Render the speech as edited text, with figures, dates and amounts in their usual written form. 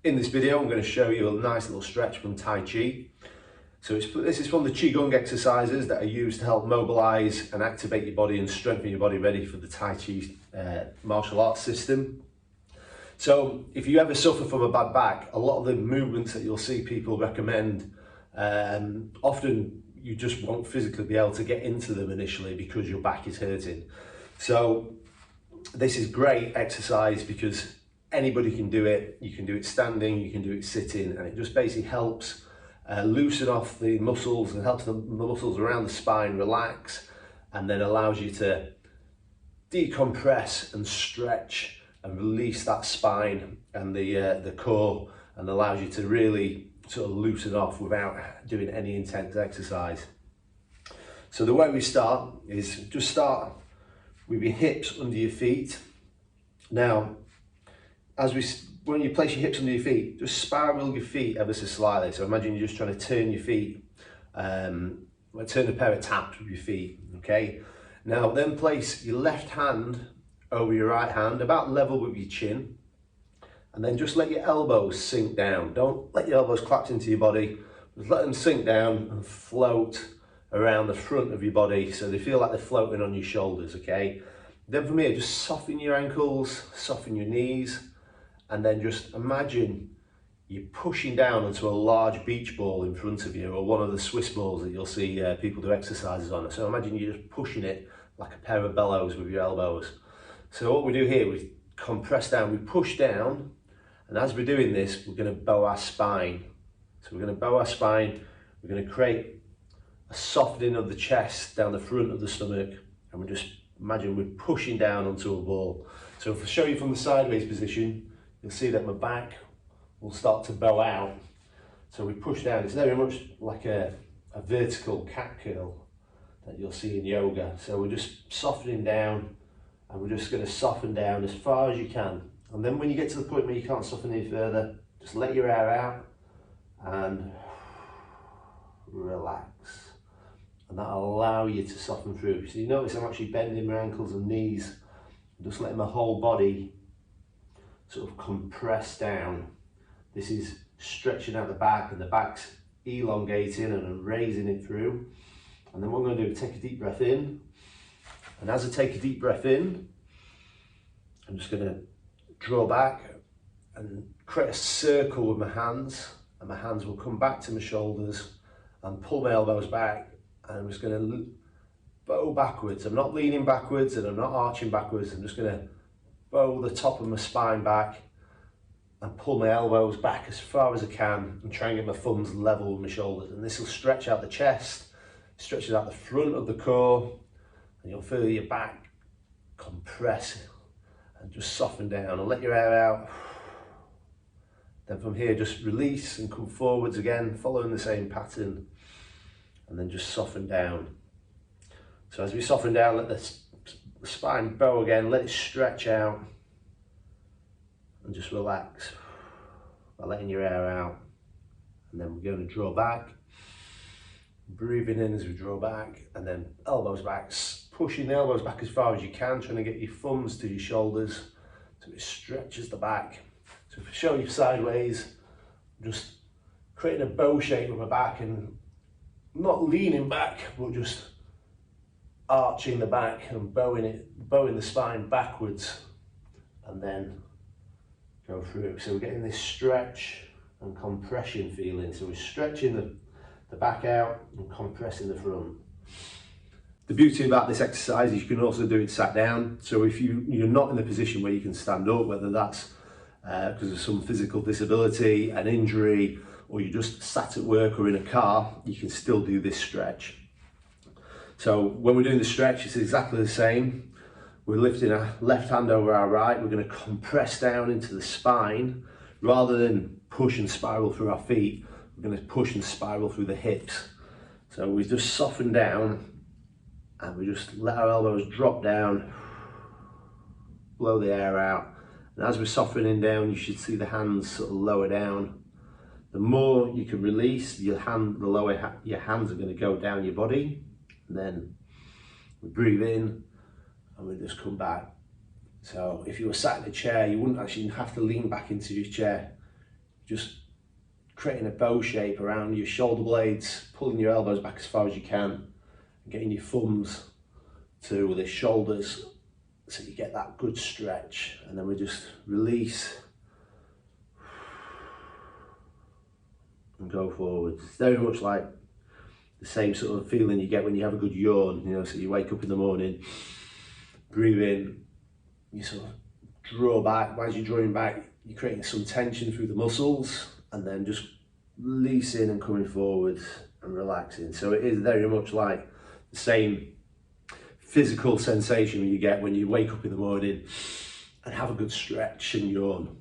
In this video, I'm going to show you a nice little stretch from Tai Chi. So this is from the Qigong exercises that are used to help mobilize and activate your body and strengthen your body ready for the Tai Chi martial arts system. So if you ever suffer from a bad back, a lot of the movements that you'll see people recommend, often you just won't physically be able to get into them initially because your back is hurting. So this is great exercise because anybody can do it. You can do it standing, you can do it sitting, and it just basically helps loosen off the muscles and helps the muscles around the spine relax, and then allows you to decompress and stretch and release that spine and the core, and allows you to really sort of loosen off without doing any intense exercise. So the way we start is just start with your hips under your feet. Now, when you place your hips under your feet, just spiral your feet ever so slightly. So imagine you're just trying to turn your feet, turn a pair of taps with your feet, okay? Now then place your left hand over your right hand, about level with your chin, and then just let your elbows sink down. Don't let your elbows collapse into your body, just let them sink down and float around the front of your body so they feel like they're floating on your shoulders, okay? Then from here, just soften your ankles, soften your knees, and then just imagine you're pushing down onto a large beach ball in front of you, or one of the Swiss balls that you'll see people do exercises on. So imagine you're just pushing it like a pair of bellows with your elbows. So what we do here, we compress down, we push down, and as we're doing this, we're going to bow our spine. So we're going to bow our spine, we're going to create a softening of the chest down the front of the stomach, and we just imagine we're pushing down onto a ball. So if I show you from the sideways position, you'll see that my back will start to bow out. So we push down. It's very much like a vertical cat curl that you'll see in yoga. So we're just softening down, and we're just going to soften down as far as you can. And then when you get to the point where you can't soften any further, just let your air out and relax. And that'll allow you to soften through. So you notice I'm actually bending my ankles and knees, just letting my whole body sort of compress down. This is stretching out the back, and the back's elongating, and I'm raising it through. And then what I'm going to do is take a deep breath in. And as I take a deep breath in, I'm just going to draw back and create a circle with my hands, and my hands will come back to my shoulders and pull my elbows back, and I'm just going to bow backwards. I'm not leaning backwards and I'm not arching backwards. I'm just going to bow the top of my spine back and pull my elbows back as far as I can, and try and get my thumbs level with my shoulders. And this will stretch out the chest, stretches out the front of the core, and you'll feel your back compress and just soften down, and let your air out. Then from here, just release and come forwards again, following the same pattern, and then just soften down. So as we soften down, let the spine bow again, let it stretch out, and just relax by letting your air out. And then we're going to draw back, breathing in as we draw back, and then elbows back, pushing the elbows back as far as you can, trying to get your thumbs to your shoulders so it stretches the back. So if I show you sideways, just creating a bow shape with my back, and not leaning back, but just arching the back and bowing the spine backwards, and then go through. So we're getting this stretch and compression feeling. So we're stretching the back out and compressing the front. The beauty about this exercise is you can also do it sat down. So if you're not in the position where you can stand up, whether that's because of some physical disability, an injury, or you're just sat at work or in a car, you can still do this stretch. So when we're doing the stretch, it's exactly the same. We're lifting our left hand over our right. We're going to compress down into the spine. Rather than push and spiral through our feet, we're going to push and spiral through the hips. So we just soften down, and we just let our elbows drop down, blow the air out. And as we're softening down, you should see the hands sort of lower down. The more you can release your hand, the lower your hands are going to go down your body. And then we breathe in, and we just come back. So if you were sat in a chair, you wouldn't actually have to lean back into your chair. just creating a bow shape around your shoulder blades, pulling your elbows back as far as you can, getting your thumbs to the shoulders so you get that good stretch, and then we just release and go forward. It's very much like the same sort of feeling you get when you have a good yawn, you know, so you wake up in the morning, breathe in, you sort of draw back. As you're drawing back, you're creating some tension through the muscles, and then just releasing and coming forward and relaxing. So it is very much like the same physical sensation you get when you wake up in the morning and have a good stretch and yawn.